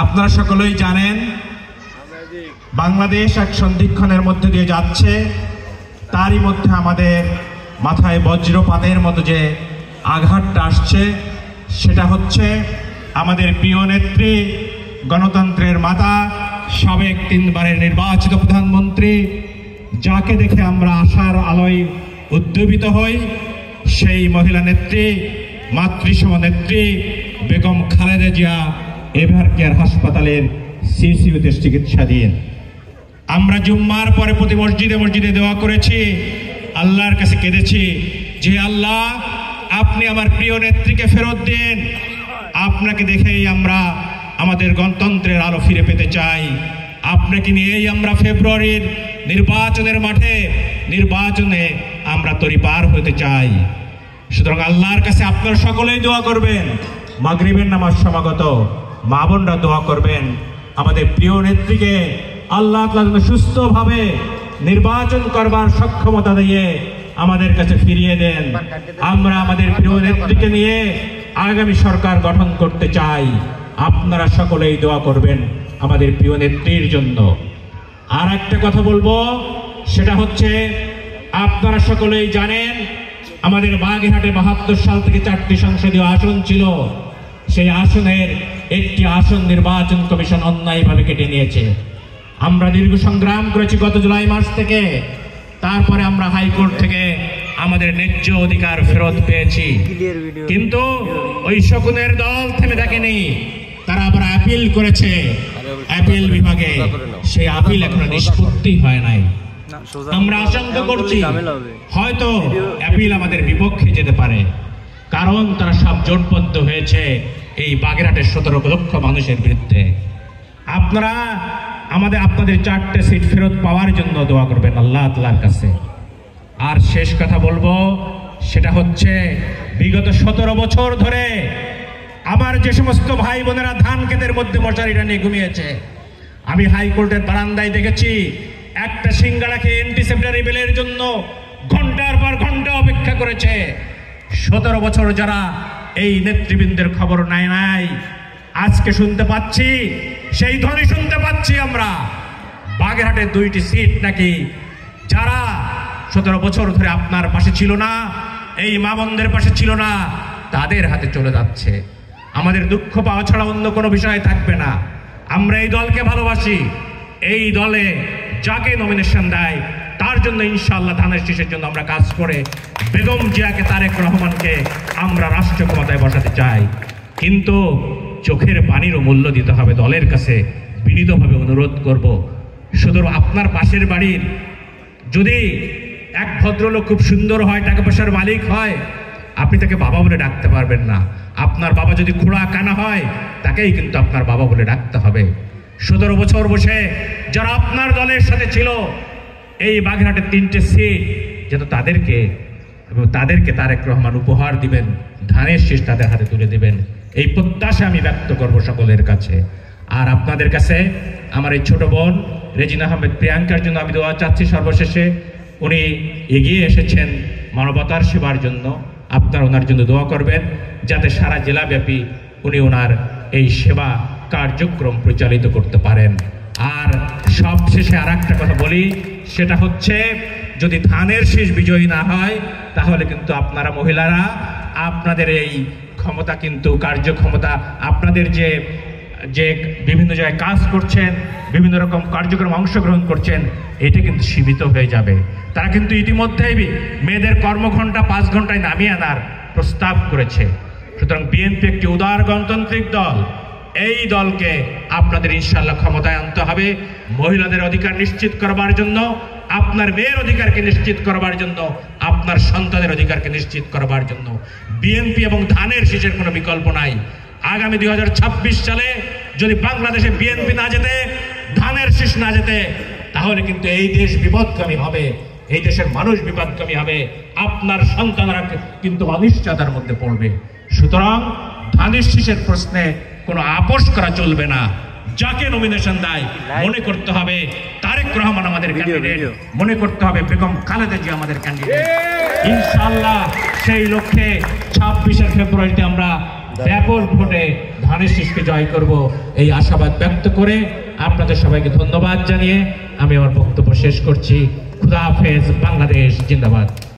আপনারা সকলেই জানেন বাংলাদেশ এক সন্ধিক্ষণের মধ্যে দিয়ে যাচ্ছে। তারই মধ্যে আমাদের মাথায় বজ্রপাতের মতো যে আঘাতটা আসছে সেটা হচ্ছে আমাদের প্রিয় নেত্রী, গণতন্ত্রের মাতা, সাবেক 3 বারের নির্বাচিত প্রধানমন্ত্রী, যাকে দেখে আমরা আশার আলোয় উদ্দীপিত হই, সেই মহিলা নেত্রী, মাতৃসম নেত্রী বেগম খালেদা জিয়া এভার কেয়ার হাসপাতালের সিসিউতে চিকিৎসাধীন। আমরা জুম্মার পরে প্রতি মসজিদে মসজিদে দোয়া করেছি, আল্লাহর কাছে কেঁদেছি যে আল্লাহ, আপনি আমার প্রিয় নেত্রীকে ফেরত দিন। আপনাকে দেখেই আমরা আমাদের গণতন্ত্রের আলো ফিরে পেতে চাই। আপনাকে নিয়েই আমরা ফেব্রুয়ারির নির্বাচনের মাঠে নির্বাচনে আমরা তরিপার হতে চাই। সুতরাং আল্লাহর কাছে আপনারা সকলেই দোয়া করবেন। মাগরিবের নামাজ সমাগত মা বোনরা দোয়া করবেন আমাদের প্রিয় নেত্রীকে আল্লাহ তাআলা সুস্থভাবে নির্বাচন করবার সক্ষমতা দিয়ে আমাদের কাছে ফিরিয়ে দেন। আমরা আমাদের প্রিয় নেত্রীকে নিয়ে আগামী সরকার গঠন করতে চাই। আপনারা সকলেই দোয়া করবেন আমাদের প্রিয় নেত্রীর জন্য। আর একটা কথা বলবো, সেটা হচ্ছে আপনারা সকলেই জানেন আমাদের বাগেরহাটে 72 সাল থেকে 4টি সংসদীয় আসন ছিল। সেই আসনের একটি আসন নির্বাচন কমিশন অন্যায়ভাবে কেটে নিয়েছে। আমরা দীর্ঘ সংগ্রাম করেছি গত জুলাই মাস থেকে। তারপরে আমরা হাইকোর্ট থেকে আমাদের ন্যায্য অধিকার ফেরত পেয়েছি, কিন্তু ওই শকুনের দল থেমে থাকেনি। তারা আবার আপিল করেছে আপিল বিভাগে, সেই আপিল এখনো নিষ্পত্তি হয় নাই। আমরা আশঙ্কা করছি হয়তো আপিল আমাদের বিপক্ষে যেতে পারে, কারণ তারা সব জোটবদ্ধ হয়েছে এই বাগেরহাটের 17 লক্ষ মানুষের বিরুদ্ধে। আপনারা আপনাদের 4টে সিট ফেরত পাওয়ার জন্য দোয়া করবেন আল্লাহ তাআলার কাছে। আর শেষ কথা বলবো, সেটা হচ্ছে বিগত 17 বছর ধরে আমার যে সমস্ত ভাই বোনেরা ধান ক্ষেতের মধ্যে মশারিটা নিয়ে ঘুমিয়েছে, আমি হাইকোর্টের বারান্দায় দেখেছি একটা সিঙ্গাড়াকে অ্যান্টিসেপ্টারি বিলের জন্য ঘন্টার পর ঘন্টা অপেক্ষা করেছে। 17 বছর যারা এই নেতৃবৃন্দের খবর নাই, আজকে শুনতে পাচ্ছি, সেই ধ্বনি শুনতে পাচ্ছি আমরা, বাগেরহাটের 2টি সিট নাকি যারা 17 বছর ধরে আপনার পাশে ছিল না, এই মা বোনদের পাশে ছিল না, তাদের হাতে চলে যাচ্ছে। আমাদের দুঃখ পাওয়া ছাড়া অন্য কোনো বিষয় থাকবে না। আমরা এই দলকে ভালোবাসি। এই দলে যাকে নমিনেশন দেয় তার জন্য ইনশাআল্লাহ ধানের শীষের জন্য আমরা কাজ করে বেগম জিয়াকে, তারেক রহমানকে আমরা রাষ্ট্র ক্ষমতায় বসাতে চাই। কিন্তু চোখের পানিরও মূল্য দিতে হবে। দলের কাছে বিনীতভাবে অনুরোধ করব, শুধু আপনার পাশের বাড়ির যদি এক ভদ্রলোক খুব সুন্দর হয়, টাকা পয়সার মালিক হয়, আপনি তাকে বাবা বলে ডাকতে পারবেন না। আপনার বাবা যদি খোঁড়া কানা হয়, তাকেই কিন্তু আপনার বাবা বলে ডাকতে হবে। 17 বছর বসে যারা আপনার দলের সাথে ছিল, এই বাগেরহাটের 3টে সিট যেন তাদেরকে তারেক রহমান উপহার দিবেন, ধানের শীষ তাদের হাতে তুলে দিবেন, এই প্রত্যাশা আমি ব্যক্ত করব সকলের কাছে। আর আপনাদের কাছে আমার এই ছোট বোন রেজিনা আহমেদ প্রিয়াঙ্কার জন্য আমি দোয়া চাচ্ছি। সর্বশেষে উনি এগিয়ে এসেছেন মানবতার সেবার জন্য, আপনারা ওনার জন্য দোয়া করবেন যাতে সারা জেলাব্যাপী উনি ওনার এই সেবা কার্যক্রম পরিচালিত করতে পারেন। আর সবশেষে আর একটা কথা বলি, সেটা হচ্ছে যদি ধানের শীষ বিজয়ী না হয়, তাহলে কিন্তু আপনারা মহিলারা আপনাদের এই ক্ষমতা, কিন্তু কার্যক্ষমতা, আপনাদের যে বিভিন্ন জায়গায় কাজ করছেন, বিভিন্ন রকম কার্যক্রম অংশগ্রহণ করছেন, এটা কিন্তু সীমিত হয়ে যাবে। তারা কিন্তু ইতিমধ্যেই মেয়েদের কর্মঘণ্টা 5 ঘন্টায় নামিয়ে আনার প্রস্তাব করেছে। সুতরাং বিএনপি একটি উদার গণতান্ত্রিক দল। এই দলকে আপনাদের ইনশাআল্লাহ ক্ষমতায় আনতে হবে, মহিলাদের অধিকার নিশ্চিত করবার জন্য, আপনার মেয়ের অধিকারকে নিশ্চিত করবার জন্য, আপনার সন্তানের অধিকারকে নিশ্চিত করবার জন্য। বিএনপি এবং ধানের শীষের কোনো বিকল্প নাই। আগামী 2026 সালে যদি বাংলাদেশে বিএনপি না যেতে, ধানের শীষ না যেতে, তাহলে কিন্তু এই দেশ বিপদগামী হবে, এই দেশের মানুষ বিপদগামী হবে, আপনার সন্তানরা কিন্তু অনিশ্চয়তার মধ্যে পড়বে। সুতরাং ধানের শীষের প্রশ্নে কোনো আপোষ করা চলবে না। যাকে নমিনেশন দেয় মনে করতে হবে তারেক রহমান আমাদের ক্যান্ডিডেট, মনে করতে হবে বেগম খালেদা জিয়া আমাদের ক্যান্ডিডেট। ইনশাআল্লাহ সেই লক্ষ্যে 26 ফেব্রুয়ারিতে আমরা ব্যাপক ভোটে ধানের শীষকে জয় করব এই আশাবাদ ব্যক্ত করে আপনাদের সবাইকে ধন্যবাদ জানিয়ে আমি আমার বক্তব্য শেষ করছি। খুদা হাফেজ। বাংলাদেশ জিন্দাবাদ।